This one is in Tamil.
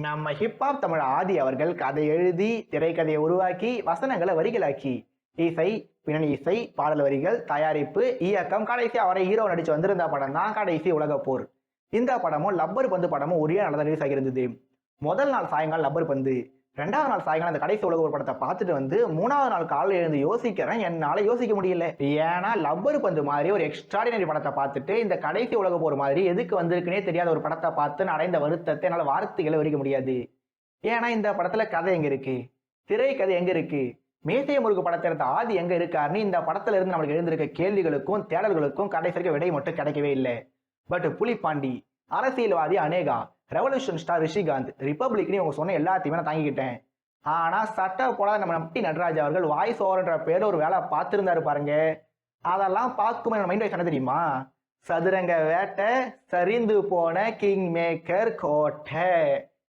நம்ம ஹிப்ஹாப் தமிழ் ஆதி அவர்கள் கதை எழுதி திரைக்கதையை உருவாக்கி வசனங்களை வரிகளாக்கி இசை பின்னணி இசை பாடல் வரிகள் தயாரிப்பு இயக்கம் கடைசி அவரை ஹீரோ நடிச்சு வந்திருந்த படம் தான் கடைசி உலக போர். இந்த படமும் லப்பர் பந்து படமும் ஒரே நாள் தான் ரிலீஸ் ஆகியிருந்தது. முதல் நாள் சாயங்காலம் லப்பர் பந்து, ரெண்டாவது நாள் சாயங்காலம் அந்த கடைசி உலக ஒரு படத்தை பார்த்துட்டு வந்து மூணாவது நாள் காலையில் எழுந்து யோசிக்கிறேன், என்னால யோசிக்க முடியல. ஏன்னா லப்பர் பந்து மாதிரி ஒரு எக்ஸ்ட்ராடினரி படத்தை பார்த்துட்டு இந்த கடைசி உலக போர் மாதிரி எதுக்கு வந்திருக்குன்னே தெரியாத ஒரு படத்தை பார்த்து நான் அடைந்த வருத்தத்தை என்னால் வார்த்தைகளை விவரிக்க முடியாது. ஏன்னா இந்த படத்துல கதை எங்க இருக்கு, திரைக்கதை எங்க இருக்கு, மேசைய முருகு படத்தை எடுத்த ஆதி எங்க இருக்காருன்னு இந்த படத்துல இருந்து நம்மளுக்கு எழுந்திருக்க கேள்விகளுக்கும் தேடல்களுக்கும் கடைசி விடை மட்டும் கிடைக்கவே இல்லை. பட் புலிப்பாண்டி, அரசியல்வாதி அனேகா, ரெவல்யூஷன் ஸ்டார் ரிஷிகாந்த், ரிப்பப்ளிக்னு இவங்க சொன்ன எல்லாத்தையுமே நான் தாங்கிக்கிட்டேன். ஆனா சட்ட போடாத நம்ம நம்பி நடராஜ் அவர்கள் வாய்ஸ் ஓவர்ன்ற பேர்ல ஒரு வேலை பார்த்திருந்தாரு பாருங்க. அதெல்லாம் பார்க்கும்போது மைண்ட் வைஸ் என்ன தெரியுமா, சதுரங்க வேட்டை சரிந்து போன கிங் மேக்கர் கோட்டை.